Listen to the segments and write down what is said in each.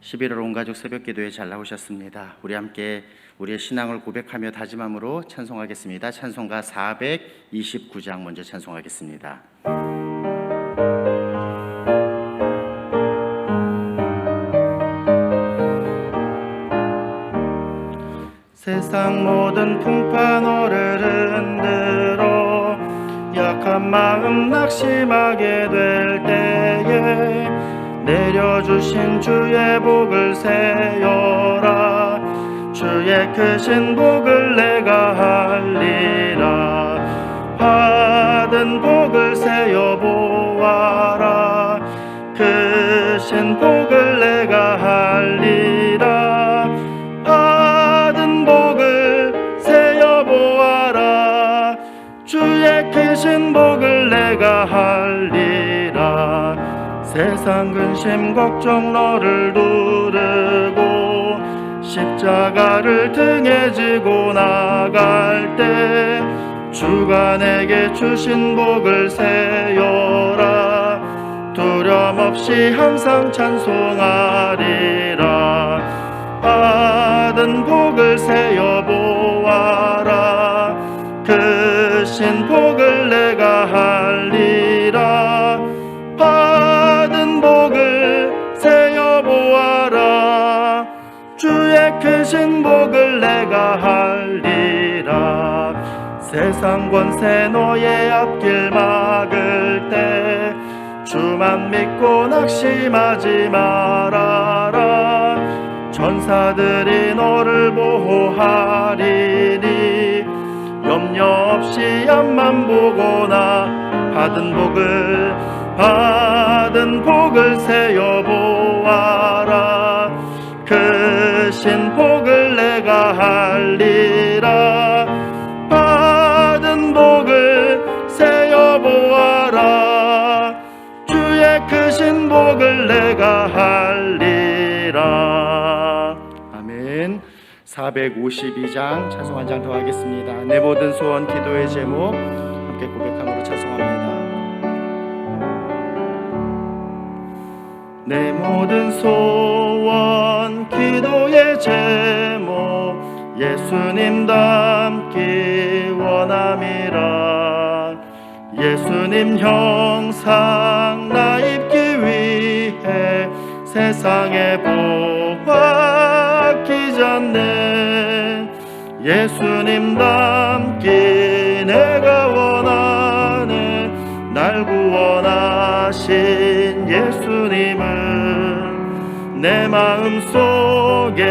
11월 온가족 새벽기도에 잘 나오셨습니다. 우리 함께 우리의 신앙을 고백하며 다짐함으로 찬송하겠습니다. 찬송가 429장 먼저 찬송하겠습니다. 세상 모든 풍파 너를 흔들어 약한 마음 낙심하게 될 때에 내려주신 주의 복을 세어라. 주의 크신 복을 내가 할리라. 받은 복을 세어 보아라. 크신 복을 내가 할리라. 받은 복을 세어 보아라. 주의 크신 복을 내가 할리라. 세상 근심 걱정 너를 두르고 십자가를 등에 지고 나갈 때 주가 내게 주신 복을 세어라. 두려움 없이 항상 찬송하리라. 받은 복을 세어 보아라. 크신 복을 내가 할리라. 받은 복을 세어 보아라. 주의 크신 복을 내가 할리라. 세상 권세 너의 앞길 막을 때 주만 믿고 낙심하지 말아라. 천사들이 너를 보호하리니 염려 없이 앞만 보거나 받은 복을 세어 보아라. 크신 복을 내가 할리라. 받은 복을 세어 보아라. 주의 크신 복을 내가 할리라. 아멘. 452장 찬송 한 장 더 하겠습니다. 내 모든 소원 기도의 제목 함께 고백함으로 찬송합니다. 내 모든 소원 기도의 제목 예수님 닮기 원함이라. 예수님 형상 나 입기 위해 세상에 보았기 전에 예수님 닮기 내가 원하네. 날 구원하신 예수님을 내 마음속에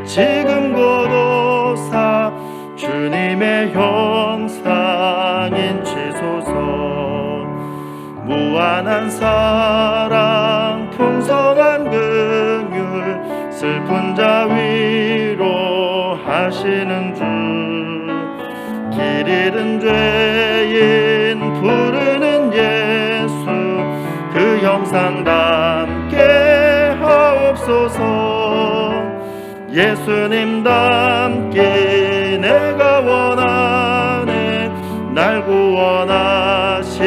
지금 고도사 주님의 형상 인치소서. 무한한 사랑 풍성한 긍휼 슬픈 자 위로하시는 주. 길 잃은 죄인 부르는 예수 그 형상 닮게 하옵소서. 예수님 닮기 내가 원하네. 날 구원하신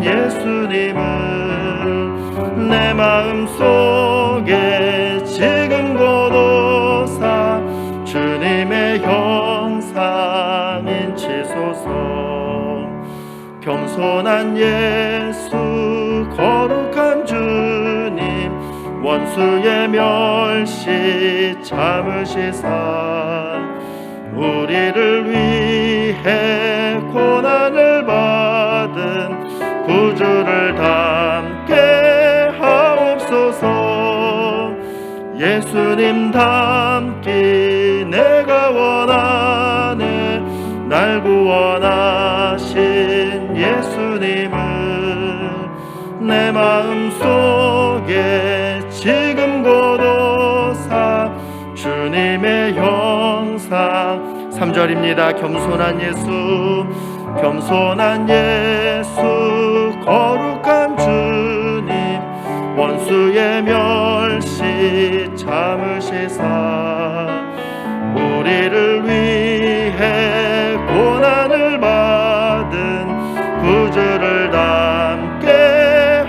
예수님을 내 마음속에 지금 고도사 주님의 형상 인치소서. 겸손한 예수 거룩한 주님 원수의 멸시 참으시사 우리를 위해 고난을 받은 구주를 닮게 하옵소서. 예수님 닮기 내가 원하네. 날 구원하신 예수님을 내 마음속에 지금 고도사 주님의 형상. 3절입니다. 겸손한 예수 거룩한 주님 원수의 멸시 참으시사 우리를 위해 고난을 받은 구주를 닮게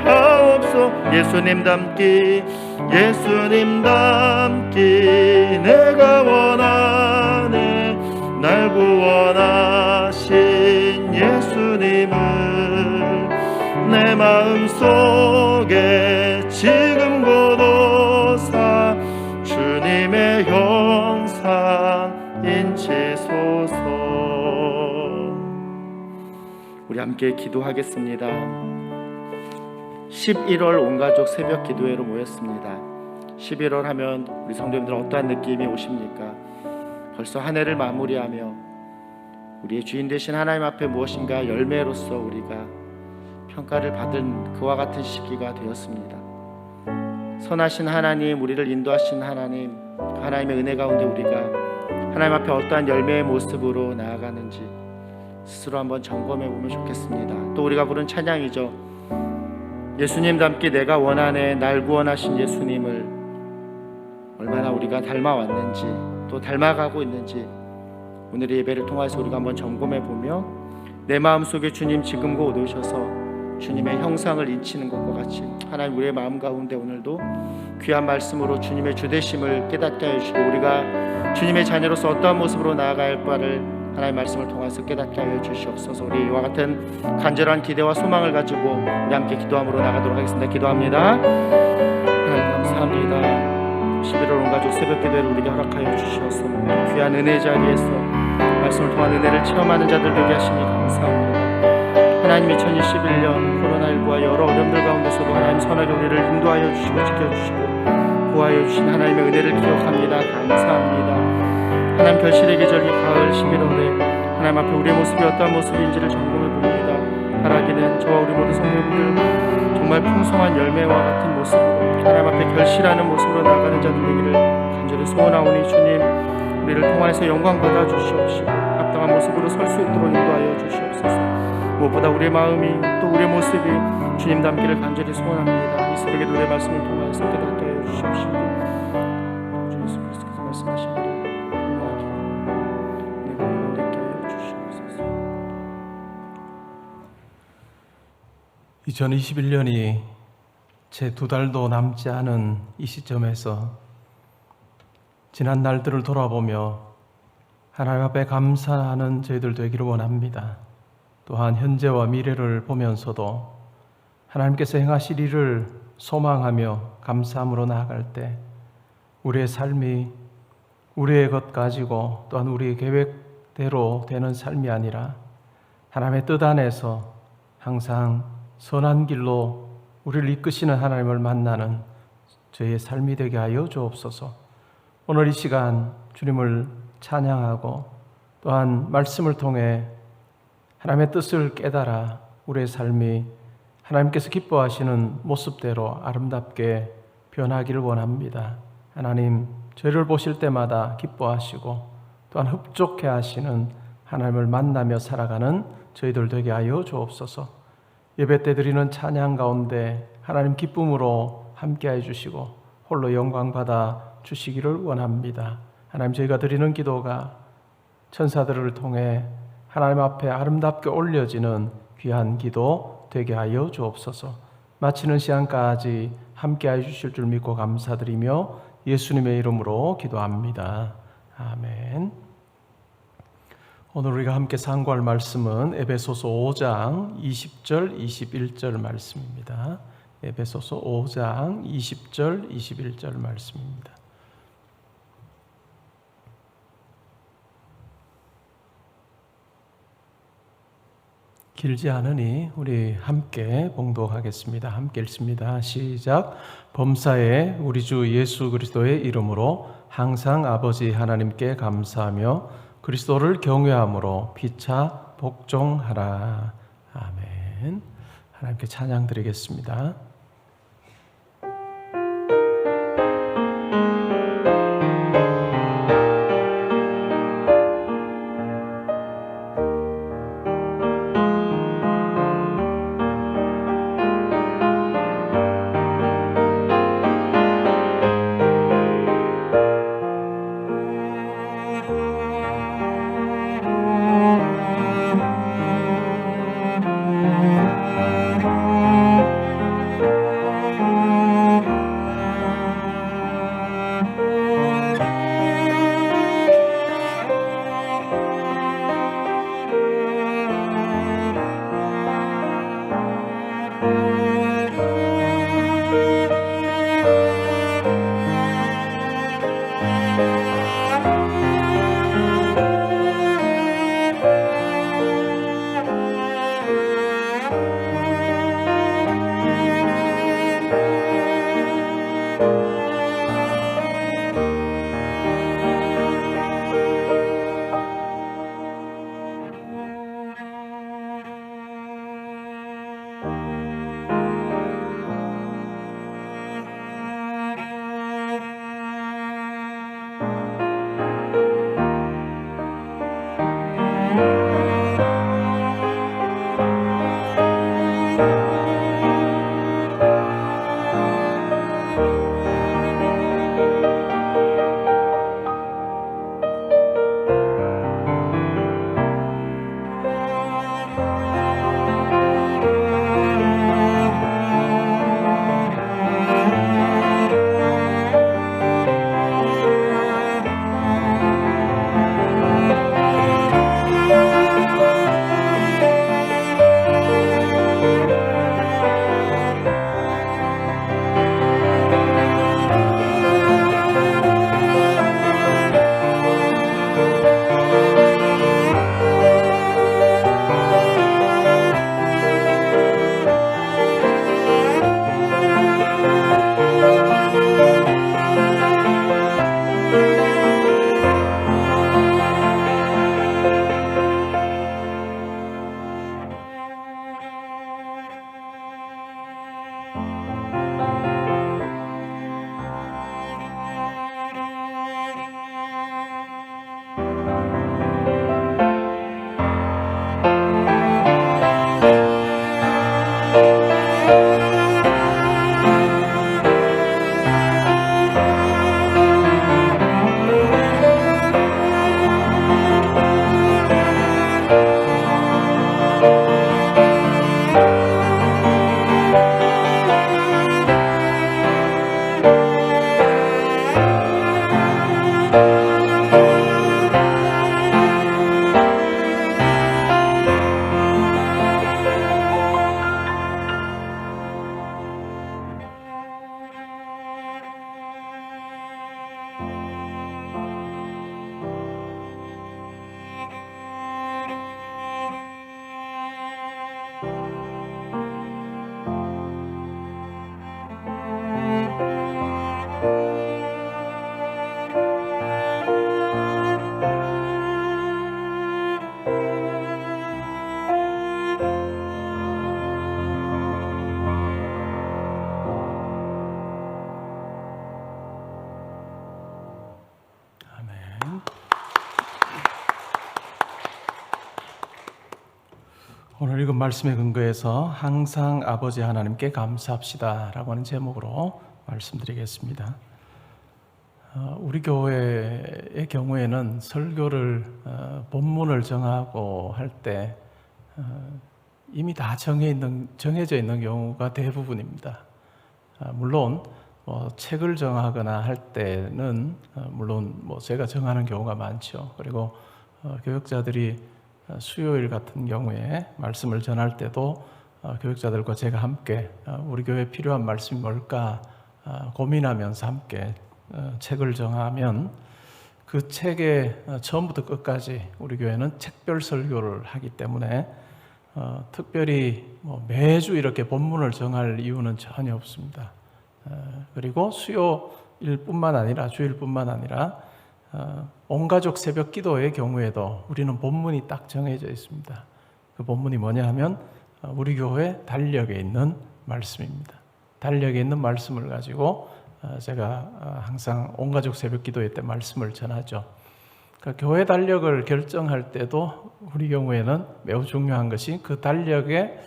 하옵소서. 예수님 닮기 예수님 닮기 내가 원하네. 날 구원하신 예수님을 내 마음속에 지금 고도사 주님의 형상 인치소서. 우리 함께 기도하겠습니다. 11월 온가족 새벽 기도회로 모였습니다. 11월 하면 우리 성도님들은 어떠한 느낌이 오십니까? 벌써 한 해를 마무리하며 우리의 주인 되신 하나님 앞에 무엇인가 열매로서 우리가 평가를 받은 그와 같은 시기가 되었습니다. 선하신 하나님, 우리를 인도하신 하나님, 하나님의 은혜 가운데 우리가 하나님 앞에 어떠한 열매의 모습으로 나아가는지 스스로 한번 점검해 보면 좋겠습니다. 또 우리가 부른 찬양이죠. 예수님 닮기 내가 원하네. 날 구원하신 예수님을 얼마나 우리가 닮아왔는지 또 닮아가고 있는지 오늘의 예배를 통해서 우리가 한번 점검해 보며 내 마음속에 주님 지금 곧 오셔서 주님의 형상을 인치는 것과 같이 하나님 우리의 마음 가운데 오늘도 귀한 말씀으로 주님의 주되심을 깨닫게 해주시고 우리가 주님의 자녀로서 어떠한 모습으로 나아가야 할 바를 하나님의 말씀을 통해서 깨닫게 하여 주시옵소서. 우리 이와 같은 간절한 기대와 소망을 가지고 우리 함께 기도함으로 나가도록 하겠습니다. 기도합니다. 하나님 감사합니다. 11월 온가족 새벽 기도회를 우리에게 허락하여 주시옵소서. 귀한 은혜 자리에서 말씀을 통한 은혜를 체험하는 자들 되게 하시니 감사합니다. 하나님 2021년 코로나19와 여러 어려움들 가운데서도 하나님 선하게 우리를 인도하여 주시고 지켜주시고 보호하여 주신 하나님의 은혜를 기억합니다. 감사합니다. 하나님 결실의 계절 이 가을 11월에 하나님 앞에 우리의 모습이 어떠한 모습인지를 점검해 봅니다. 바라기는 저와 우리 모든 성도님들 정말 풍성한 열매와 같은 모습으로 하나님 앞에 결실하는 모습으로 나아가는 자들 되기를 간절히 소원하오니 주님 우리를 통하여서 영광 받아 주시옵시고 합당한 모습으로 설 수 있도록 인도하여 주시옵소서. 무엇보다 우리의 마음이 또 우리의 모습이 주님 닮기를 간절히 소원합니다. 이 새벽에 우리의 말씀을 통하여서 깨닫게 하여 주시옵시고 주 예수 그리스도께서 말씀하신 대로 공부하기 내가 가운데 하여 주시옵소서. 2021년이 채 2달도 남지 않은 이 시점에서 지난 날들을 돌아보며 하나님 앞에 감사하는 저희들 되기를 원합니다. 또한 현재와 미래를 보면서도 하나님께서 행하실 일을 소망하며 감사함으로 나아갈 때 우리의 삶이 우리의 것 가지고 또한 우리의 계획대로 되는 삶이 아니라 하나님의 뜻 안에서 항상 선한 길로 우리를 이끄시는 하나님을 만나는 저희의 삶이 되게 하여 주옵소서. 오늘 이 시간 주님을 찬양하고 또한 말씀을 통해 하나님의 뜻을 깨달아 우리의 삶이 하나님께서 기뻐하시는 모습대로 아름답게 변하기를 원합니다. 하나님, 저희를 보실 때마다 기뻐하시고 또한 흡족해 하시는 하나님을 만나며 살아가는 저희들 되게 하여 주옵소서. 예배 때 드리는 찬양 가운데 하나님 기쁨으로 함께해 주시고 홀로 영광 받아 주시기를 원합니다. 하나님, 저희가 드리는 기도가 천사들을 통해 하나님 앞에 아름답게 올려지는 귀한 기도 되게 하여 주옵소서. 마치는 시간까지 함께해 주실 줄 믿고 감사드리며 예수님의 이름으로 기도합니다. 아멘. 오늘 우리가 함께 상고할 말씀은 에베소서 5장 20절 21절 말씀입니다. 에베소서 5장 20절 21절 말씀입니다. 길지 않으니 우리 함께 봉독하겠습니다. 함께 읽습니다. 시작. 범사에 우리 주 예수 그리스도의 이름으로 항상 아버지 하나님께 감사하며 그리스도를 경외함으로 피차 복종하라. 아멘. 하나님께 찬양 드리겠습니다. 오늘 읽은 말씀에 근거해서 항상 아버지 하나님께 감사합시다 라고 하는 제목으로 말씀드리겠습니다. 우리 교회의 경우에는 설교를 본문을 정하고 할 때 이미 다 정해져 있는 경우가 대부분입니다. 물론 책을 정하거나 할 때는 물론 제가 정하는 경우가 많죠. 그리고 교역자들이 수요일 같은 경우에 말씀을 전할 때도 교역자들과 제가 함께 우리 교회에 필요한 말씀이 뭘까 고민하면서 함께 책을 정하면 그 책의 처음부터 끝까지 우리 교회는 책별 설교를 하기 때문에 특별히 매주 이렇게 본문을 정할 이유는 전혀 없습니다. 그리고 수요일뿐만 아니라 주일뿐만 아니라 온가족 새벽 기도의 경우에도 우리는 본문이 딱 정해져 있습니다. 그 본문이 뭐냐 하면 우리 교회 달력에 있는 말씀입니다. 달력에 있는 말씀을 가지고 제가 항상 온가족 새벽 기도회 때 말씀을 전하죠. 그러니까 교회 달력을 결정할 때도 우리 경우에는 매우 중요한 것이 그 달력에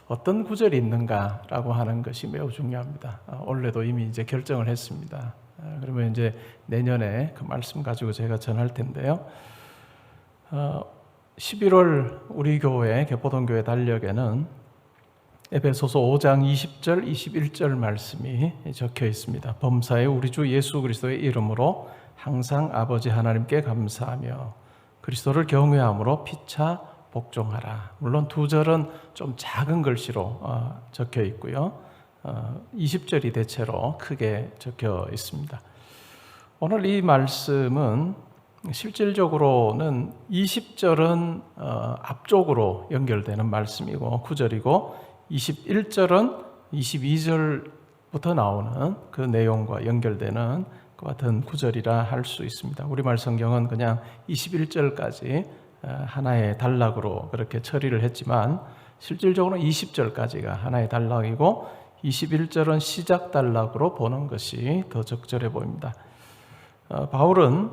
어떤 구절이 있는가라고 하는 것이 매우 중요합니다. 올해도 이미 이제 결정을 했습니다. 그러면 이제 내년에 그 말씀 가지고 제가 전할 텐데요. 11월 우리 교회 개포동교회 달력에는 에베소서 5장 20절 21절 말씀이 적혀 있습니다. 범사에 우리 주 예수 그리스도의 이름으로 항상 아버지 하나님께 감사하며 그리스도를 경외함으로 피차 복종하라. 물론 두 절은 좀 작은 글씨로 적혀 있고요. 20절이 대체로 크게 적혀 있습니다. 오늘 이 말씀은 실질적으로는 20절은 앞쪽으로 연결되는 말씀이고 9절이고 21절은 22절부터 나오는 그 내용과 연결되는 그 같은 구절이라 할 수 있습니다. 우리말 성경은 그냥 21절까지 하나의 단락으로 그렇게 처리를 했지만 실질적으로 20절까지가 하나의 단락이고 21절은 시작 단락으로 보는 것이 더 적절해 보입니다. 바울은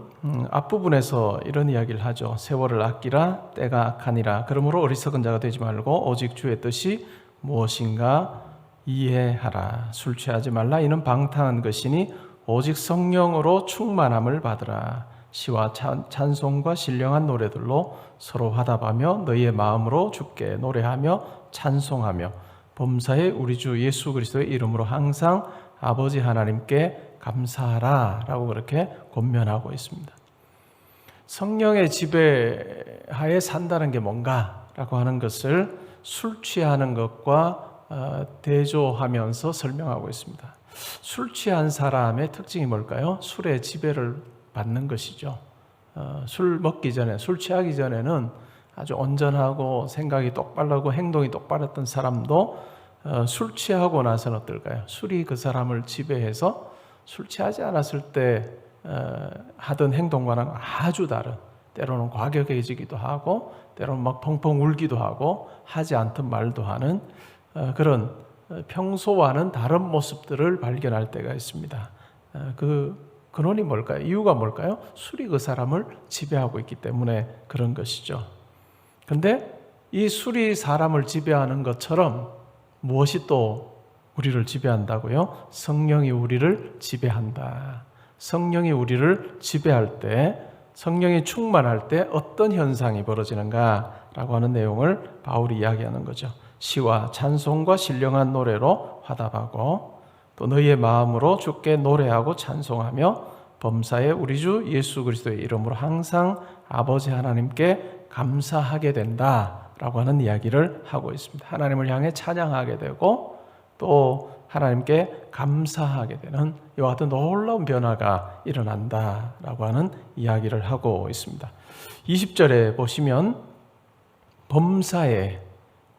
앞부분에서 이런 이야기를 하죠. 세월을 아끼라 때가 악하니라. 그러므로 어리석은 자가 되지 말고 오직 주의 뜻이 무엇인가 이해하라. 술 취하지 말라. 이는 방탕한 것이니 오직 성령으로 충만함을 받으라. 시와 찬송과 신령한 노래들로 서로 화답하며 너희의 마음으로 주께 노래하며 찬송하며 범사에 우리 주 예수 그리스도의 이름으로 항상 아버지 하나님께 감사하라 라고 그렇게 권면하고 있습니다. 성령의 지배하에 산다는 게 뭔가 라고 하는 것을 술 취하는 것과 대조하면서 설명하고 있습니다. 술 취한 사람의 특징이 뭘까요? 술의 지배를 받는 것이죠. 술 먹기 전에, 술 취하기 전에는 아주 온전하고 생각이 똑바르고 행동이 똑바랐던 사람도 술 취하고 나서는 어떨까요? 술이 그 사람을 지배해서 술 취하지 않았을 때 하던 행동과는 아주 다른, 때로는 과격해지기도 하고 때로는 막 펑펑 울기도 하고 하지 않던 말도 하는 그런 평소와는 다른 모습들을 발견할 때가 있습니다. 그 근원이 뭘까요? 이유가 뭘까요? 술이 그 사람을 지배하고 있기 때문에 그런 것이죠. 근데 이 술이 사람을 지배하는 것처럼 무엇이 또 우리를 지배한다고요? 성령이 우리를 지배한다. 성령이 우리를 지배할 때, 성령이 충만할 때 어떤 현상이 벌어지는가라고 하는 내용을 바울이 이야기하는 거죠. 시와 찬송과 신령한 노래로 화답하고 또 너희의 마음으로 주께 노래하고 찬송하며 범사에 우리 주 예수 그리스도의 이름으로 항상 아버지 하나님께 감사하게 된다라고 하는 이야기를 하고 있습니다. 하나님을 향해 찬양하게 되고 또 하나님께 감사하게 되는 이와 같은 놀라운 변화가 일어난다라고 하는 이야기를 하고 있습니다. 20절에 보시면 범사에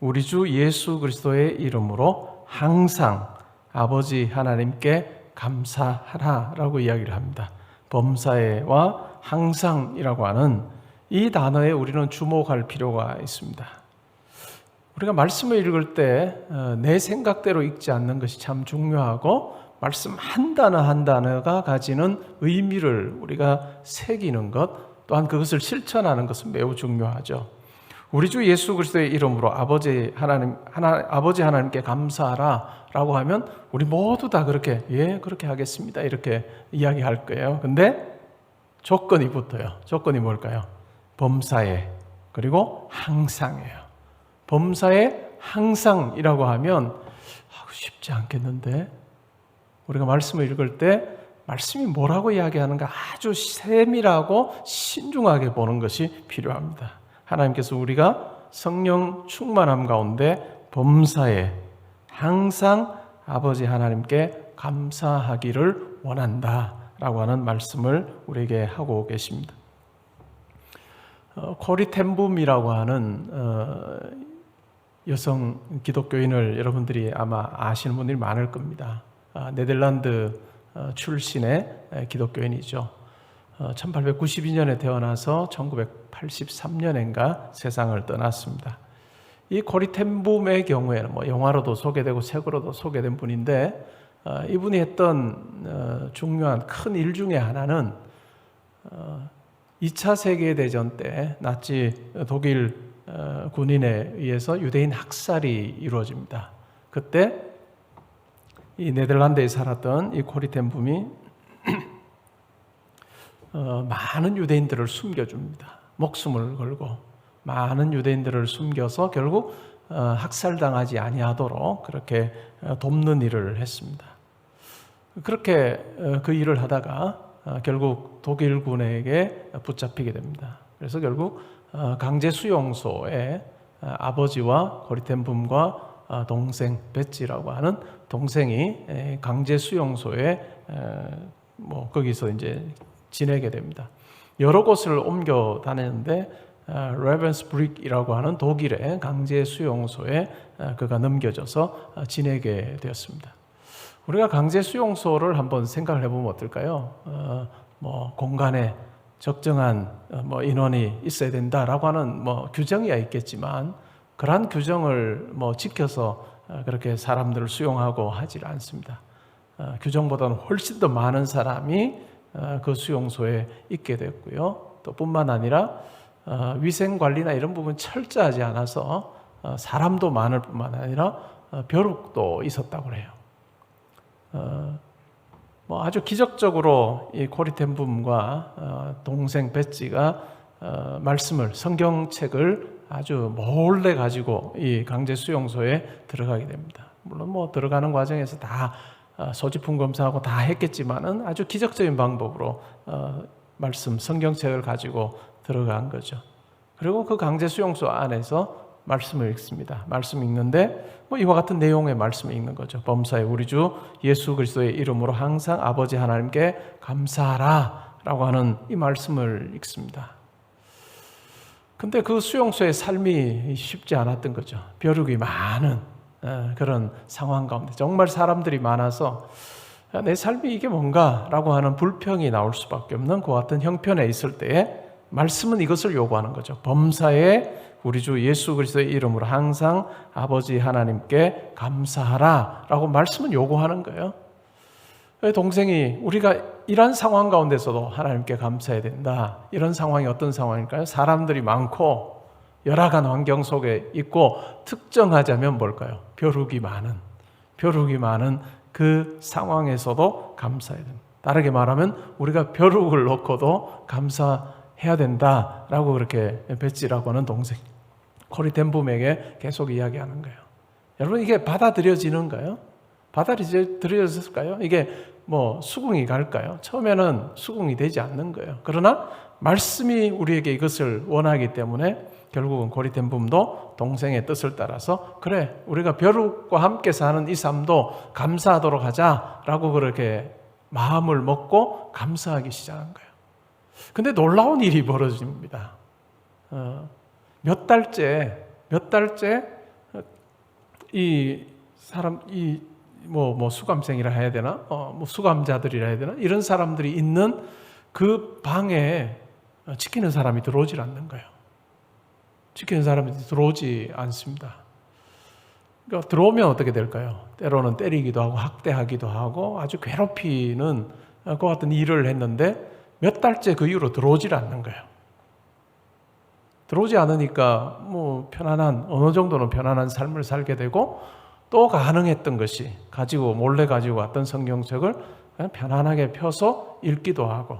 우리 주 예수 그리스도의 이름으로 항상 아버지 하나님께 감사하라라고 이야기를 합니다. 범사에와 항상이라고 하는 이 단어에 우리는 주목할 필요가 있습니다. 우리가 말씀을 읽을 때 내 생각대로 읽지 않는 것이 참 중요하고 말씀 한 단어 한 단어가 가지는 의미를 우리가 새기는 것 또한 그것을 실천하는 것은 매우 중요하죠. 우리 주 예수 그리스도의 이름으로 아버지 하나님께 감사하라라고 하면 우리 모두 다 그렇게 그렇게 하겠습니다 이렇게 이야기할 거예요. 근데 조건이 붙어요. 조건이 뭘까요? 범사에 그리고 항상이에요. 범사에 항상이라고 하면 쉽지 않겠는데 우리가 말씀을 읽을 때 말씀이 뭐라고 이야기하는가 아주 세밀하고 신중하게 보는 것이 필요합니다. 하나님께서 우리가 성령 충만함 가운데 범사에 항상 아버지 하나님께 감사하기를 원한다라고 하는 말씀을 우리에게 하고 계십니다. 코리 텐붐이라고 하는 여성 기독교인을 여러분들이 아마 아시는 분들이 많을 겁니다. 네덜란드 출신의 기독교인이죠. 1892년에 태어나서 1983년인가 세상을 떠났습니다. 이 코리 텐붐의 경우에는 영화로도 소개되고 책으로도 소개된 분인데 이분이 했던 중요한 큰 일 중에 하나는 2차 세계대전 때 나치 독일 군인에 의해서 유대인 학살이 이루어집니다. 그때 이 네덜란드에 살았던 이 코리 텐붐이 많은 유대인들을 숨겨줍니다. 목숨을 걸고 많은 유대인들을 숨겨서 결국 학살당하지 아니하도록 그렇게 돕는 일을 했습니다. 그렇게 그 일을 하다가 결국 독일군에게 붙잡히게 됩니다. 그래서 결국 강제 수용소에 아버지와 코리 텐붐과 동생 베찌라고 하는 동생이 강제 수용소에 거기서 이제 지내게 됩니다. 여러 곳을 옮겨 다녔는데 레벤스브릭이라고 하는 독일의 강제 수용소에 그가 넘겨져서 지내게 되었습니다. 우리가 강제 수용소를 한번 생각을 해보면 어떨까요? 공간에 적정한 인원이 있어야 된다라고 하는 규정이 있겠지만 그러한 규정을 지켜서 그렇게 사람들을 수용하고 하질 않습니다. 규정보다는 훨씬 더 많은 사람이 그 수용소에 있게 됐고요. 또 뿐만 아니라 위생 관리나 이런 부분 철저하지 않아서 사람도 많을 뿐만 아니라 벼룩도 있었다고 해요. 아주 기적적으로 이 코리 텐붐과 동생 베찌가 말씀을 성경책을 아주 몰래 가지고 이 강제 수용소에 들어가게 됩니다. 물론 들어가는 과정에서 다 소지품 검사하고 다 했겠지만은 아주 기적적인 방법으로 말씀 성경책을 가지고 들어간 거죠. 그리고 그 강제 수용소 안에서 말씀을 읽습니다. 말씀 읽는데 이와 같은 내용의 말씀을 읽는 거죠. 범사에 우리 주 예수 그리스도의 이름으로 항상 아버지 하나님께 감사하라라고 하는 이 말씀을 읽습니다. 근데 그 수용소의 삶이 쉽지 않았던 거죠. 벼룩이 많은 그런 상황 가운데 정말 사람들이 많아서 내 삶이 이게 뭔가라고 하는 불평이 나올 수밖에 없는 그 같은 형편에 있을 때에 말씀은 이것을 요구하는 거죠. 범사에 우리 주 예수 그리스도의 이름으로 항상 아버지 하나님께 감사하라라고 말씀은 요구하는 거예요. 동생이 우리가 이런 상황 가운데서도 하나님께 감사해야 된다. 이런 상황이 어떤 상황일까요? 사람들이 많고 열악한 환경 속에 있고 특정하자면 뭘까요? 벼룩이 많은 그 상황에서도 감사해야 됩니다. 다르게 말하면 우리가 벼룩을 놓고도 감사해야 된다라고 그렇게 베찌라고 하는 동생 코리 텐붐에게 계속 이야기하는 거예요. 여러분 이게 받아들여지는가요? 받아들여졌을까요? 이게 수긍이 갈까요? 처음에는 수긍이 되지 않는 거예요. 그러나 말씀이 우리에게 이것을 원하기 때문에 결국은 코리 텐붐도 동생의 뜻을 따라서 그래 우리가 벼룩과 함께 사는 이 삶도 감사하도록 하자라고 그렇게 마음을 먹고 감사하기 시작한 거예요. 근데 놀라운 일이 벌어집니다. 몇 달째 이 사람 수감생이라 해야 되나 수감자들이라 해야 되나 이런 사람들이 있는 그 방에 지키는 사람이 들어오질 않는 거예요. 지키는 사람이 들어오지 않습니다. 그러니까 들어오면 어떻게 될까요? 때로는 때리기도 하고 학대하기도 하고 아주 괴롭히는 그 같은 일을 했는데 몇 달째 그 이후로 들어오질 않는 거예요. 들어오지 않으니까 뭐 편안한, 어느 정도는 편안한 삶을 살게 되고, 또 가능했던 것이 몰래 가지고 왔던 성경책을 그냥 편안하게 펴서 읽기도 하고,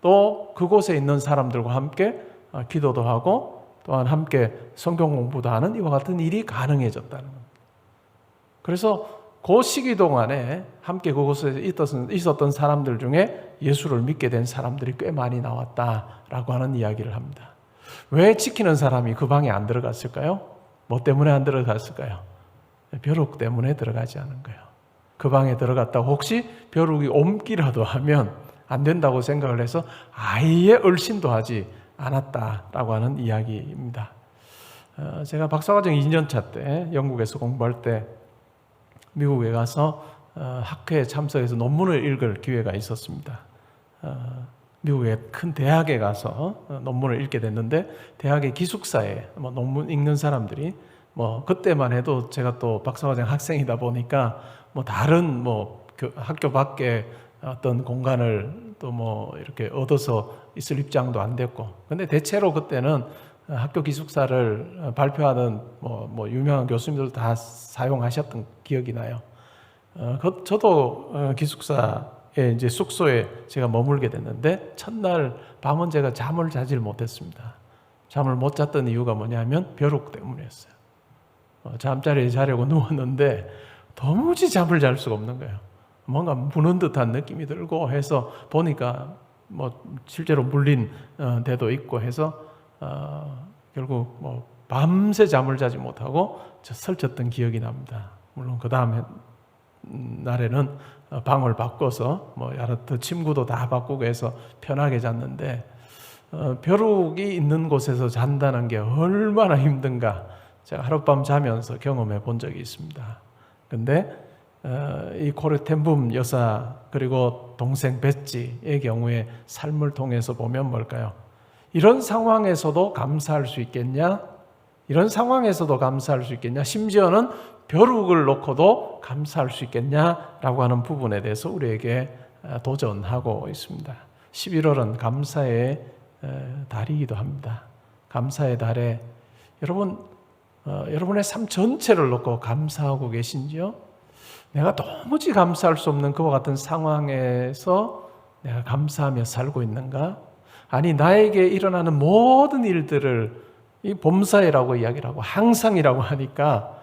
또 그곳에 있는 사람들과 함께 기도도 하고, 또한 함께 성경 공부도 하는 이와 같은 일이 가능해졌다는 겁니다. 그래서 그 시기 동안에 함께 그곳에 있었던 사람들 중에 예수를 믿게 된 사람들이 꽤 많이 나왔다라고 하는 이야기를 합니다. 왜 지키는 사람이 그 방에 안 들어갔을까요? 뭐 때문에 안 들어갔을까요? 벼룩 때문에 들어가지 않은 거예요. 그 방에 들어갔다고 혹시 벼룩이 옮기라도 하면 안 된다고 생각을 해서 아예 얼씬도 하지 않았다라고 하는 이야기입니다. 제가 박사과정 2년차 때 영국에서 공부할 때 미국에 가서 학회에 참석해서 논문을 읽을 기회가 있었습니다. 미국의 큰 대학에 가서 논문을 읽게 됐는데, 대학의 기숙사에 논문 읽는 사람들이 그때만 해도 제가 또 박사과정 학생이다 보니까 다른 학교 밖에 어떤 공간을 또 이렇게 얻어서 있을 입장도 안 됐고, 근데 대체로 그때는 학교 기숙사를 발표하는 유명한 교수님들 다 사용하셨던 기억이 나요. 저도 기숙사에 이제 숙소에 제가 머물게 됐는데, 첫날 밤은 제가 잠을 자질 못했습니다. 잠을 못 잤던 이유가 뭐냐면 벼룩 때문이었어요. 잠자리에 자려고 누웠는데 도무지 잠을 잘 수가 없는 거예요. 뭔가 무는 듯한 느낌이 들고 해서 보니까 실제로 물린 데도 있고 해서 결국 밤새 잠을 자지 못하고 설쳤던 기억이 납니다. 물론 그 다음에 날에는 방을 바꿔서 여러 침구도 다 바꾸고 해서 편하게 잤는데, 벼룩이 있는 곳에서 잔다는 게 얼마나 힘든가 제가 하룻밤 자면서 경험해 본 적이 있습니다. 근데 이 코르텐붐 여사 그리고 동생 벳지의 경우에 삶을 통해서 보면 뭘까요? 이런 상황에서도 감사할 수 있겠냐? 이런 상황에서도 감사할 수 있겠냐? 심지어는 벼룩을 놓고도 감사할 수 있겠냐라고 하는 부분에 대해서 우리에게 도전하고 있습니다. 11월은 감사의 달이기도 합니다. 감사의 달에 여러분의 삶 전체를 놓고 감사하고 계신지요? 내가 도무지 감사할 수 없는 그와 같은 상황에서 내가 감사하며 살고 있는가? 아니, 나에게 일어나는 모든 일들을 이 범사에라고 이야기를 하고 항상이라고 하니까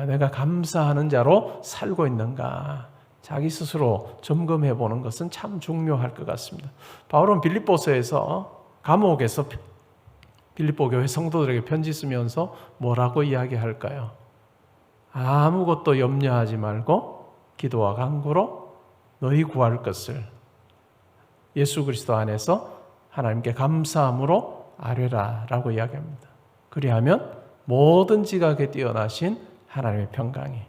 내가 감사하는 자로 살고 있는가? 자기 스스로 점검해 보는 것은 참 중요할 것 같습니다. 바울은 빌립보서에서 감옥에서 빌립보 교회 성도들에게 편지 쓰면서 뭐라고 이야기할까요? 아무것도 염려하지 말고 기도와 간구로 너희 구할 것을 예수 그리스도 안에서 하나님께 감사함으로 아뢰라 라고 이야기합니다. 그리하면 모든 지각에 뛰어나신 하나님의 평강이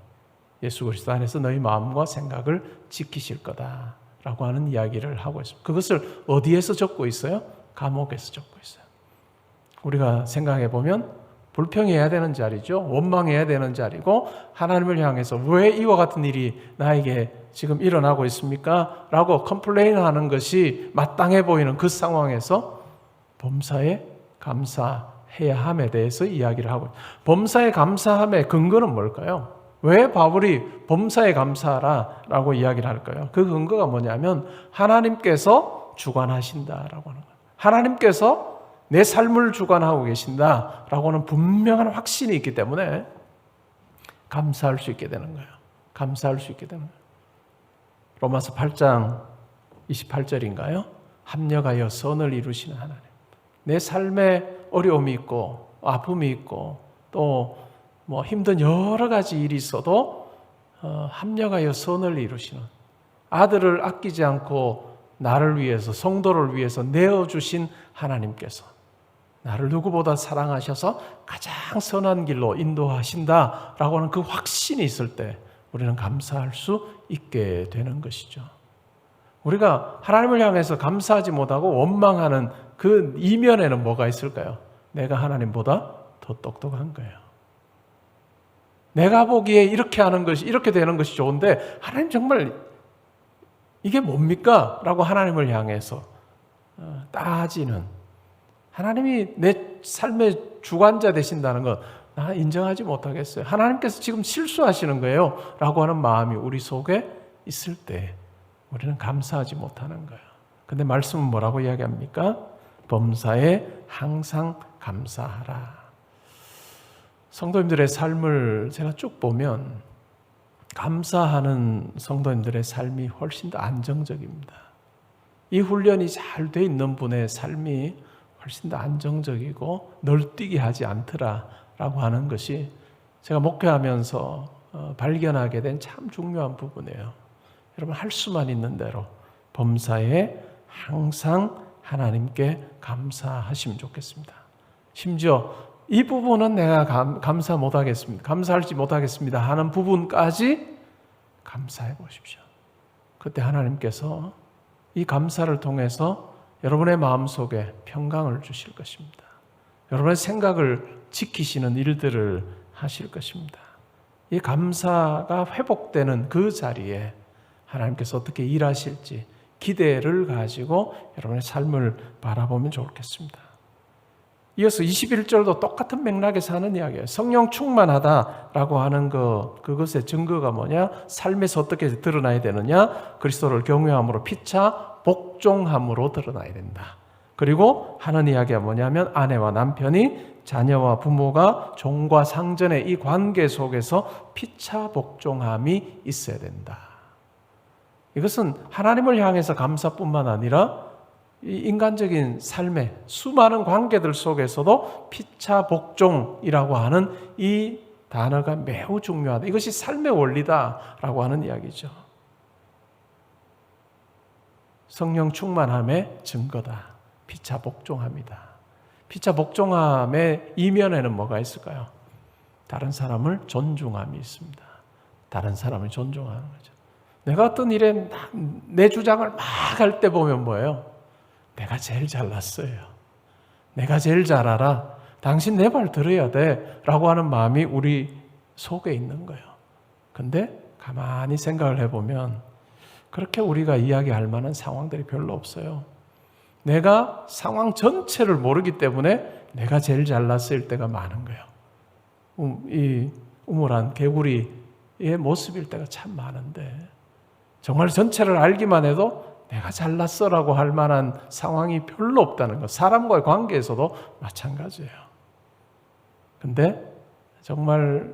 예수 그리스도 안에서 너희 마음과 생각을 지키실 거다 라고 하는 이야기를 하고 있습니다. 그것을 어디에서 적고 있어요? 감옥에서 적고 있어요. 우리가 생각해 보면 불평해야 되는 자리죠. 원망해야 되는 자리고, 하나님을 향해서 왜 이와 같은 일이 나에게 지금 일어나고 있습니까? 라고 컴플레인하는 것이 마땅해 보이는 그 상황에서 범사에 감사해야 함에 대해서 이야기를 하고, 범사에 감사함의 근거는 뭘까요? 왜 바울이 범사에 감사하라 라고 이야기를 할까요? 그 근거가 뭐냐면 하나님께서 주관하신다라고 하는 거예요. 하나님께서 내 삶을 주관하고 계신다라고 하는 분명한 확신이 있기 때문에 감사할 수 있게 되는 거예요. 감사할 수 있게 되는 거예요. 로마서 8장 28절인가요? 합력하여 선을 이루시는 하나님. 내 삶에 어려움이 있고 아픔이 있고 또 힘든 여러 가지 일이 있어도 합력하여 선을 이루시는, 아들을 아끼지 않고 나를 위해서, 성도를 위해서 내어주신 하나님께서 나를 누구보다 사랑하셔서 가장 선한 길로 인도하신다라고 하는 그 확신이 있을 때 우리는 감사할 수 있게 되는 것이죠. 우리가 하나님을 향해서 감사하지 못하고 원망하는 그 이면에는 뭐가 있을까요? 내가 하나님보다 더 똑똑한 거예요. 내가 보기에 이렇게 하는 것이, 이렇게 되는 것이 좋은데 하나님 정말 이게 뭡니까? 라고 하나님을 향해서 따지는, 하나님이 내 삶의 주관자 되신다는 것 나 인정하지 못하겠어요. 하나님께서 지금 실수하시는 거예요 라고 하는 마음이 우리 속에 있을 때 우리는 감사하지 못하는 거예요. 근데 말씀은 뭐라고 이야기합니까? 범사에 항상 감사하라. 성도님들의 삶을 제가 쭉 보면 감사하는 성도님들의 삶이 훨씬 더 안정적입니다. 이 훈련이 잘 돼 있는 분의 삶이 훨씬 더 안정적이고 널뛰게 하지 않더라라고 하는 것이 제가 목회하면서 발견하게 된 참 중요한 부분이에요. 여러분 할 수만 있는 대로 범사에 항상 하나님께 감사하시면 좋겠습니다. 심지어 이 부분은 내가 감사 못하겠습니다. 감사할지 못하겠습니다 하는 부분까지 감사해 보십시오. 그때 하나님께서 이 감사를 통해서 여러분의 마음속에 평강을 주실 것입니다. 여러분의 생각을 지키시는 일들을 하실 것입니다. 이 감사가 회복되는 그 자리에 하나님께서 어떻게 일하실지 기대를 가지고 여러분의 삶을 바라보면 좋겠습니다. 이어서 21절도 똑같은 맥락에서 하는 이야기예요. 성령 충만하다라고 하는 그것의 증거가 뭐냐? 삶에서 어떻게 드러나야 되느냐? 그리스도를 경외함으로 피차 복종함으로 드러나야 된다. 그리고 하는 이야기가 뭐냐면 아내와 남편이 자녀와 부모가 종과 상전의 이 관계 속에서 피차 복종함이 있어야 된다. 이것은 하나님을 향해서 감사뿐만 아니라 이 인간적인 삶의 수많은 관계들 속에서도 피차 복종이라고 하는 이 단어가 매우 중요하다. 이것이 삶의 원리다라고 하는 이야기죠. 성령 충만함의 증거다. 피차 복종합니다. 피차 복종함의 이면에는 뭐가 있을까요? 다른 사람을 존중함이 있습니다. 다른 사람을 존중하는 거죠. 내가 어떤 일에 내 주장을 막 할 때 보면 뭐예요? 내가 제일 잘났어요. 내가 제일 잘 알아. 당신 내 말 들어야 돼. 라고 하는 마음이 우리 속에 있는 거예요. 근데 가만히 생각을 해보면 그렇게 우리가 이야기할 만한 상황들이 별로 없어요. 내가 상황 전체를 모르기 때문에 내가 제일 잘났을 때가 많은 거예요. 이 우물한 개구리의 모습일 때가 참 많은데 정말 전체를 알기만 해도 내가 잘났어라고 할 만한 상황이 별로 없다는 것. 사람과의 관계에서도 마찬가지예요. 근데 정말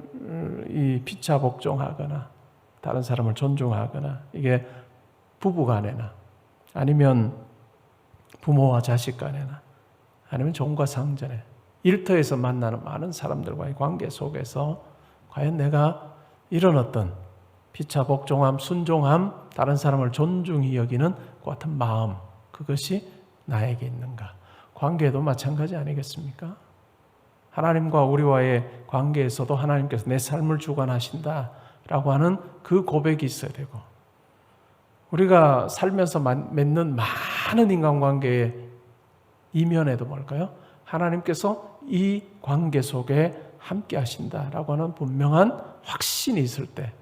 이 피차 복종하거나 다른 사람을 존중하거나 이게 부부 간에나 아니면 부모와 자식 간에나 아니면 종과 상전에 일터에서 만나는 많은 사람들과의 관계 속에서 과연 내가 이런 어떤 피차 복종함, 순종함, 다른 사람을 존중히 여기는 그 같은 마음, 그것이 나에게 있는가? 관계도 마찬가지 아니겠습니까? 하나님과 우리와의 관계에서도 하나님께서 내 삶을 주관하신다라고 하는 그 고백이 있어야 되고, 우리가 살면서 맺는 많은 인간관계의 이면에도 뭘까요? 하나님께서 이 관계 속에 함께 하신다라고 하는 분명한 확신이 있을 때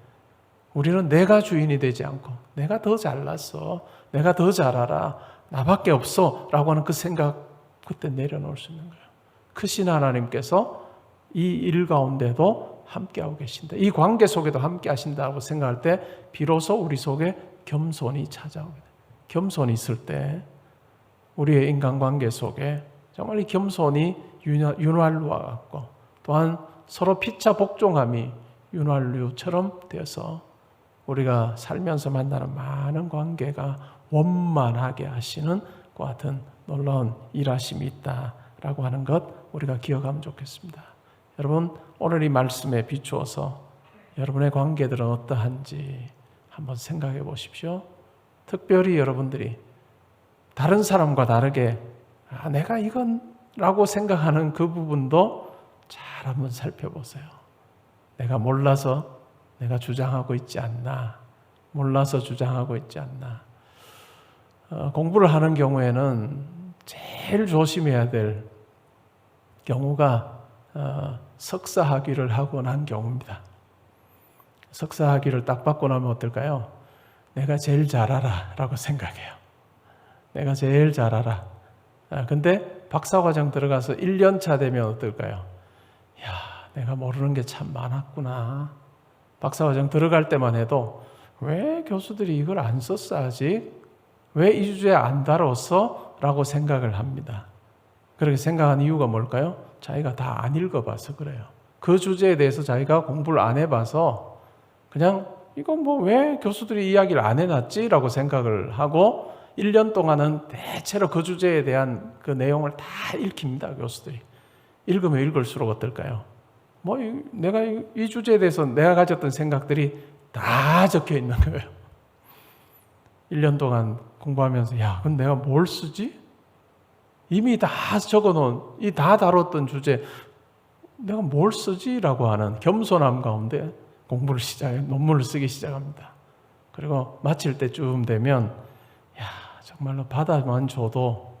우리는 내가 주인이 되지 않고 내가 더 잘났어, 내가 더 잘 알아, 나밖에 없어 라고 하는 그 생각 그때 내려놓을 수 있는 거예요. 크신 하나님께서 이 일 가운데도 함께하고 계신다, 이 관계 속에도 함께 하신다고 생각할 때 비로소 우리 속에 겸손이 찾아오게 돼요. 겸손이 있을 때 우리의 인간관계 속에 정말 이 겸손이 윤활유와 같고 또한 서로 피차 복종함이 윤활유처럼 되어서 우리가 살면서 만나는 많은 관계가 원만하게 하시는 것 같은 놀라운 일하심이 있다라고 하는 것 우리가 기억하면 좋겠습니다. 여러분 오늘 이 말씀에 비추어서 여러분의 관계들은 어떠한지 한번 생각해 보십시오. 특별히 여러분들이 다른 사람과 다르게 내가 이건 라고 생각하는 그 부분도 잘 한번 살펴보세요. 내가 몰라서 내가 주장하고 있지 않나, 몰라서 주장하고 있지 않나. 공부를 하는 경우에는 제일 조심해야 될 경우가 석사 학위를 하고 난 경우입니다. 석사 학위를 딱 받고 나면 어떨까요? 내가 제일 잘 알아 라고 생각해요. 내가 제일 잘 알아. 근데 박사과정 들어가서 1년 차 되면 어떨까요? 야, 내가 모르는 게 참 많았구나. 박사과정 들어갈 때만 해도 왜 교수들이 이걸 안 썼어 아직? 왜 이 주제 안 다뤘어? 라고 생각을 합니다. 그렇게 생각한 이유가 뭘까요? 자기가 다 안 읽어봐서 그래요. 그 주제에 대해서 자기가 공부를 안 해봐서 그냥 이거 뭐 왜 교수들이 이야기를 안 해놨지? 라고 생각을 하고 1년 동안은 대체로 그 주제에 대한 그 내용을 다 읽힙니다. 교수들이. 읽으면 읽을수록 어떨까요? 뭐 내가 이 주제에 대해서 내가 가졌던 생각들이 다 적혀 있는 거예요. 1년 동안 공부하면서 야, 그럼 내가 뭘 쓰지? 이미 다 적어놓은 이 다 다뤘던 주제 내가 뭘 쓰지? 라고 하는 겸손함 가운데 공부를 논문을 쓰기 시작합니다. 그리고 마칠 때쯤 되면 야, 정말로 받아만 줘도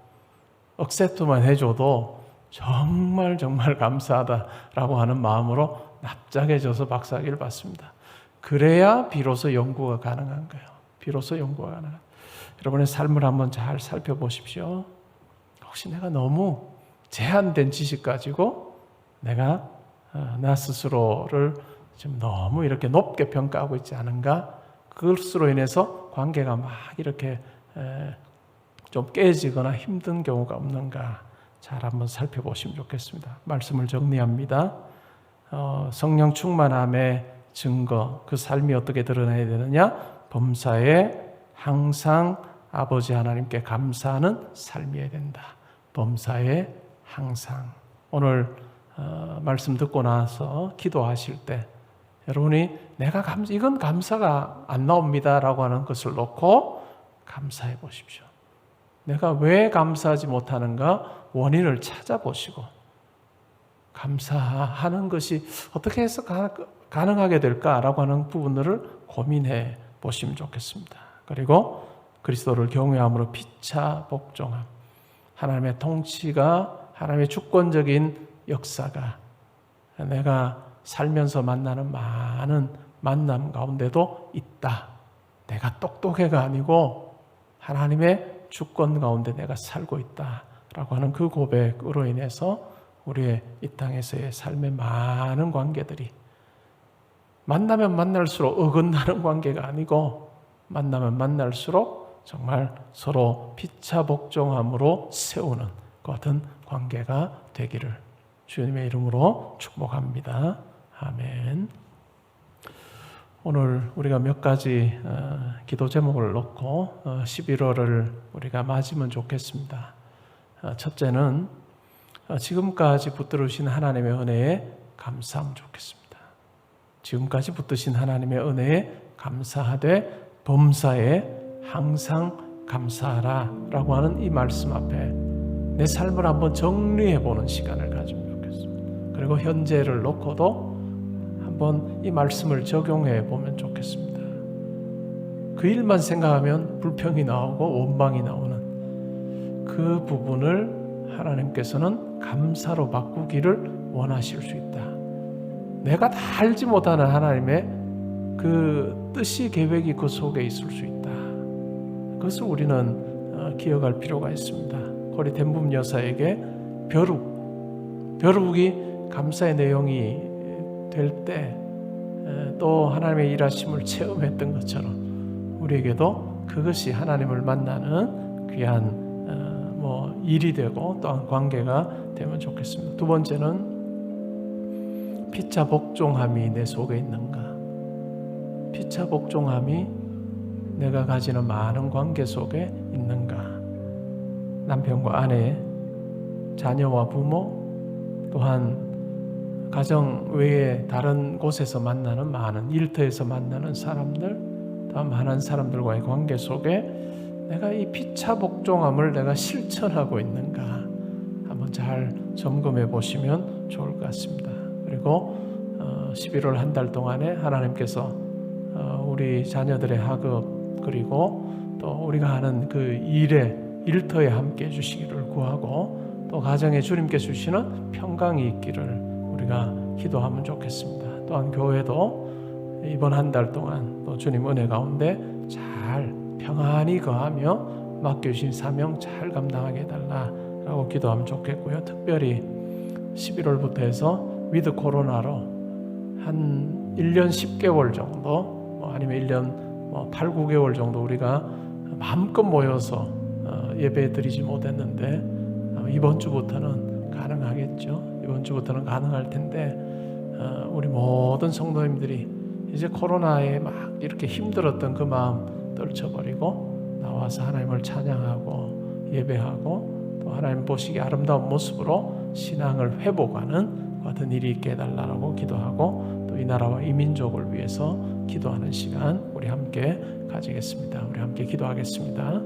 억셉트만 해줘도 정말 감사하다라고 하는 마음으로 납작해져서 박사학위를 받습니다. 그래야 비로소 연구가 가능한 거예요. 비로소 연구가 가능한. 여러분의 삶을 한번 잘 살펴보십시오. 혹시 내가 너무 제한된 지식 가지고 내가 나 스스로를 지금 너무 이렇게 높게 평가하고 있지 않은가? 그것으로 인해서 관계가 막 이렇게 좀 깨지거나 힘든 경우가 없는가? 잘 한번 살펴보시면 좋겠습니다. 말씀을 정리합니다. 성령 충만함의 증거, 그 삶이 어떻게 드러나야 되느냐? 범사에 항상 아버지 하나님께 감사하는 삶이어야 된다. 범사에 항상. 오늘 말씀 듣고 나서 기도하실 때 여러분이 내가 이건 감사가 안 나옵니다라고 하는 것을 놓고 감사해 보십시오. 내가 왜 감사하지 못하는가 원인을 찾아보시고 감사하는 것이 어떻게 해서 가능하게 될까라고 하는 부분들을 고민해 보시면 좋겠습니다. 그리고 그리스도를 경외함으로 피차 복종함, 하나님의 통치가, 하나님의 주권적인 역사가 내가 살면서 만나는 많은 만남 가운데도 있다. 내가 똑똑해가 아니고 하나님의 주권 가운데 내가 살고 있다라고 하는 그 고백으로 인해서 우리의 이 땅에서의 삶의 많은 관계들이 만나면 만날수록 어긋나는 관계가 아니고 만나면 만날수록 정말 서로 피차 복종함으로 세우는 그 같은 관계가 되기를 주님의 이름으로 축복합니다. 아멘. 오늘 우리가 몇 가지 기도 제목을 놓고 11월을 우리가 맞으면 좋겠습니다. 첫째는 지금까지 붙들으신 하나님의 은혜에 감사하면 좋겠습니다. 지금까지 붙드신 하나님의 은혜에 감사하되 범사에 항상 감사하라 라고 하는 이 말씀 앞에 내 삶을 한번 정리해보는 시간을 가지면 좋겠습니다. 그리고 현재를 놓고도 한번 이 말씀을 적용해 보면 좋겠습니다. 그 일만 생각하면 불평이 나오고 원망이 나오는 그 부분을 하나님께서는 감사로 바꾸기를 원하실 수 있다. 내가 다 알지 못하는 하나님의 그 뜻이 계획이 그 속에 있을 수 있다. 그것을 우리는 기억할 필요가 있습니다. 고리 덴붐 여사에게 벼룩이 감사의 내용이 될 때 또 하나님의 일하심을 체험했던 것처럼 우리에게도 그것이 하나님을 만나는 귀한 일이 되고 또한 관계가 되면 좋겠습니다. 두 번째는 피차 복종함이 내 속에 있는가? 피차 복종함이 내가 가지는 많은 관계 속에 있는가? 남편과 아내, 자녀와 부모, 또한 가정 외에 다른 곳에서 만나는 많은 일터에서 만나는 사람들, 또한 많은 사람들과의 관계 속에 내가 이 피차 복종함을 내가 실천하고 있는가 한번 잘 점검해 보시면 좋을 것 같습니다. 그리고 11월 한 달 동안에 하나님께서 우리 자녀들의 학업 그리고 또 우리가 하는 그 일터에 함께 해주시기를 구하고 또 가정에 주님께서 주시는 평강이 있기를 우리가 기도하면 좋겠습니다. 또한 교회도 이번 한 달 동안 또 주님 은혜 가운데 잘 평안히 거하며 맡겨주신 사명 잘 감당하게 해달라 라고 기도하면 좋겠고요. 특별히 11월부터 해서 위드 코로나로 한 1년 10개월 정도 아니면 1년 8, 9개월 정도 우리가 마음껏 모여서 예배 드리지 못했는데 이번 주부터는 가능하겠죠. 이번 주부터는 가능할 텐데 우리 모든 성도님들이 이제 코로나에 막 이렇게 힘들었던 그 마음 떨쳐버리고 나와서 하나님을 찬양하고 예배하고 또 하나님 보시기에 아름다운 모습으로 신앙을 회복하는 같은 일이 있게 해달라고 기도하고 또 이 나라와 이 민족을 위해서 기도하는 시간 우리 함께 가지겠습니다. 우리 함께 기도하겠습니다.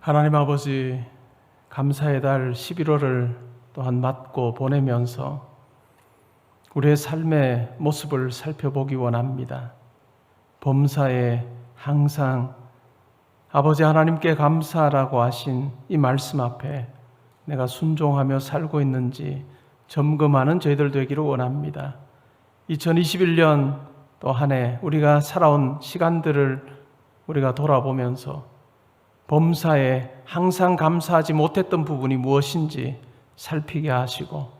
하나님 아버지, 감사의 달 11월을 또한 맞고 보내면서 우리의 삶의 모습을 살펴보기 원합니다. 범사에 항상 아버지 하나님께 감사하라고 하신 이 말씀 앞에 내가 순종하며 살고 있는지 점검하는 저희들 되기를 원합니다. 2021년 또 한 해 우리가 살아온 시간들을 우리가 돌아보면서 범사에 항상 감사하지 못했던 부분이 무엇인지 살피게 하시고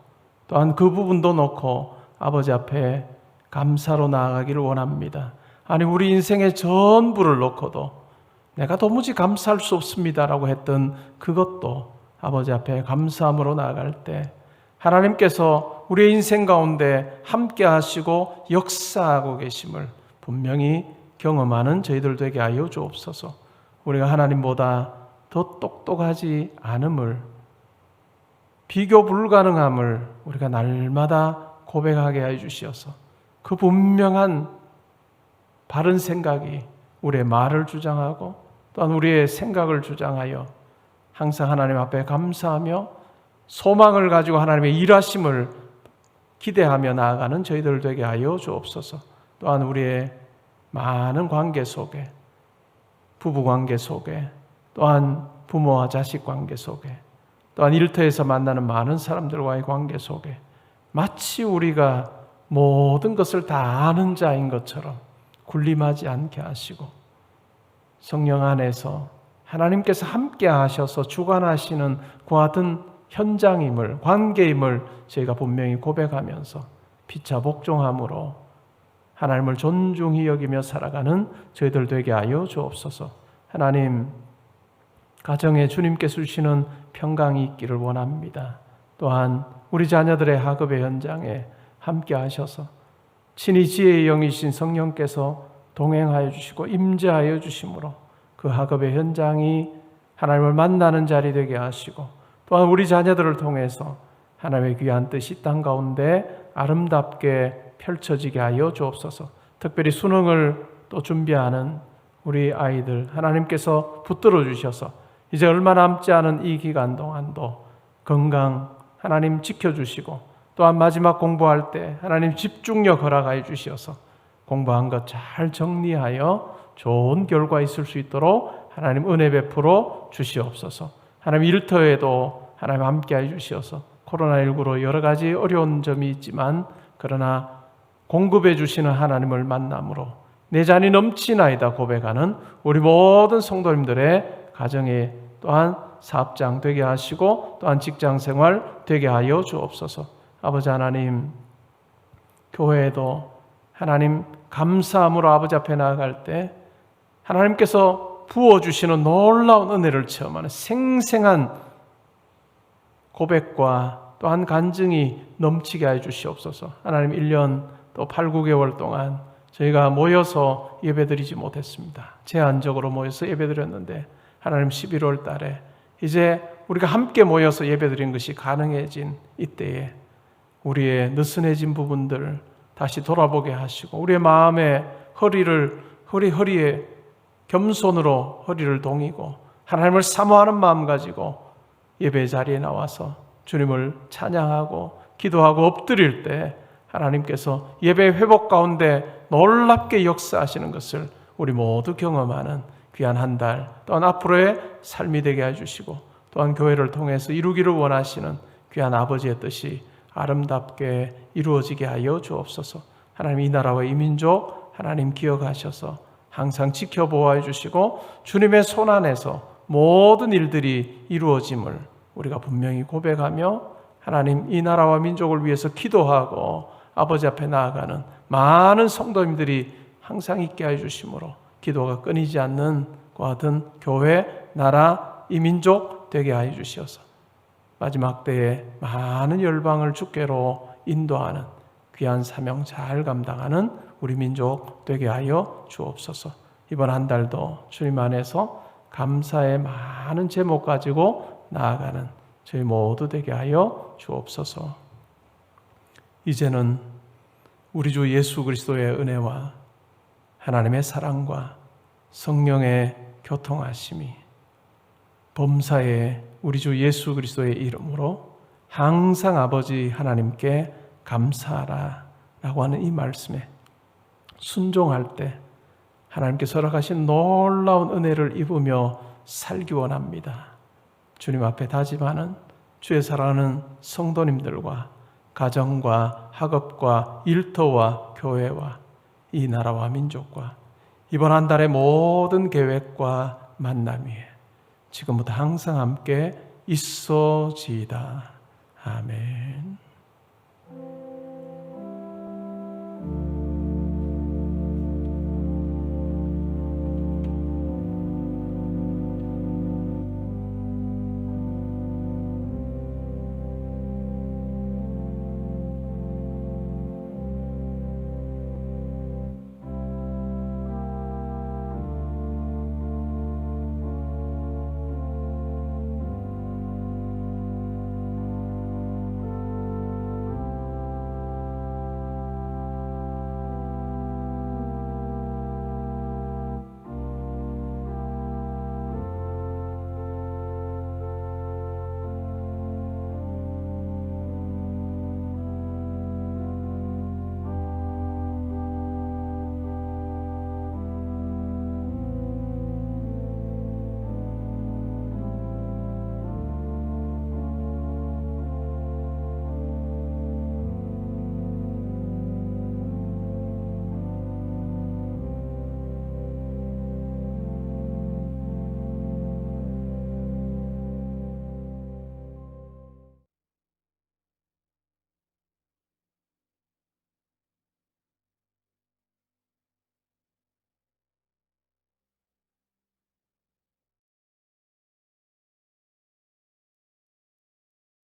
또한 그 부분도 놓고 아버지 앞에 감사로 나아가기를 원합니다. 아니 우리 인생의 전부를 놓고도 내가 도무지 감사할 수 없습니다라고 했던 그것도 아버지 앞에 감사함으로 나아갈 때 하나님께서 우리의 인생 가운데 함께 하시고 역사하고 계심을 분명히 경험하는 저희들 되게 하여 주옵소서. 우리가 하나님보다 더 똑똑하지 않음을, 비교 불가능함을 우리가 날마다 고백하게 하여 주시어서 그 분명한 바른 생각이 우리의 말을 주장하고 또한 우리의 생각을 주장하여 항상 하나님 앞에 감사하며 소망을 가지고 하나님의 일하심을 기대하며 나아가는 저희들 되게 하여 주옵소서. 또한 우리의 많은 관계 속에, 부부 관계 속에, 또한 부모와 자식 관계 속에, 또한 일터에서 만나는 많은 사람들과의 관계 속에 마치 우리가 모든 것을 다 아는 자인 것처럼 군림하지 않게 하시고 성령 안에서 하나님께서 함께 하셔서 주관하시는 그 같은 현장임을, 관계임을 저희가 분명히 고백하면서 피차 복종함으로 하나님을 존중히 여기며 살아가는 저희들 되게 하여 주옵소서. 하나님, 가정에 주님께서 주시는 평강이 있기를 원합니다. 또한 우리 자녀들의 학업의 현장에 함께 하셔서 친히 지혜의 영이신 성령께서 동행하여 주시고 임재하여 주심으로 그 학업의 현장이 하나님을 만나는 자리 되게 하시고 또한 우리 자녀들을 통해서 하나님의 귀한 뜻이 땅 가운데 아름답게 펼쳐지게 하여 주옵소서. 특별히 수능을 또 준비하는 우리 아이들 하나님께서 붙들어 주셔서 이제 얼마 남지 않은 이 기간 동안도 건강 하나님 지켜주시고, 또한 마지막 공부할 때 하나님 집중력 허락하여 주시어서 공부한 것 잘 정리하여 좋은 결과 있을 수 있도록 하나님 은혜 베풀어 주시옵소서. 하나님 일터에도 하나님 함께해 주시어서 코로나19로 여러 가지 어려운 점이 있지만 그러나 공급해 주시는 하나님을 만남으로 내 잔이 넘치나이다 고백하는 우리 모든 성도님들의 가정에 또한 사업장 되게 하시고 또한 직장생활 되게 하여 주옵소서. 아버지 하나님, 교회에도 하나님 감사함으로 아버지 앞에 나아갈 때 하나님께서 부어주시는 놀라운 은혜를 체험하는 생생한 고백과 또한 간증이 넘치게 해 주시옵소서. 하나님 1년 또 8, 9개월 동안 저희가 모여서 예배드리지 못했습니다. 제한적으로 모여서 예배드렸는데 하나님 11월 달에 이제 우리가 함께 모여서 예배드리는 것이 가능해진 이때에 우리의 느슨해진 부분들 다시 돌아보게 하시고 우리의 마음의 허리에 겸손으로 허리를 동이고 하나님을 사모하는 마음 가지고 예배 자리에 나와서 주님을 찬양하고 기도하고 엎드릴 때 하나님께서 예배 회복 가운데 놀랍게 역사하시는 것을 우리 모두 경험하는 귀한 한 달, 또한 앞으로의 삶이 되게 해주시고 또한 교회를 통해서 이루기를 원하시는 귀한 아버지의 뜻이 아름답게 이루어지게 하여 주옵소서. 하나님 이 나라와 이 민족 하나님 기억하셔서 항상 지켜보아 주시고 주님의 손 안에서 모든 일들이 이루어짐을 우리가 분명히 고백하며 하나님 이 나라와 민족을 위해서 기도하고 아버지 앞에 나아가는 많은 성도님들이 항상 있게 해주심으로 기도가 끊이지 않는 것 같은 교회, 나라, 이 민족 되게 하여 주시어서 마지막 때에 많은 열방을 주께로 인도하는 귀한 사명 잘 감당하는 우리 민족 되게 하여 주옵소서. 이번 한 달도 주님 안에서 감사의 많은 제목 가지고 나아가는 저희 모두 되게 하여 주옵소서. 이제는 우리 주 예수 그리스도의 은혜와 하나님의 사랑과 성령의 교통하심이 범사에 우리 주 예수 그리스도의 이름으로 항상 아버지 하나님께 감사하라 라고 하는 이 말씀에 순종할 때 하나님께서 허락하신 놀라운 은혜를 입으며 살기 원합니다. 주님 앞에 다짐하는 주의 사랑하는 성도님들과 가정과 학업과 일터와 교회와 이 나라와 민족과 이번 한 달의 모든 계획과 만남 위에 지금부터 항상 함께 있어지이다. 아멘.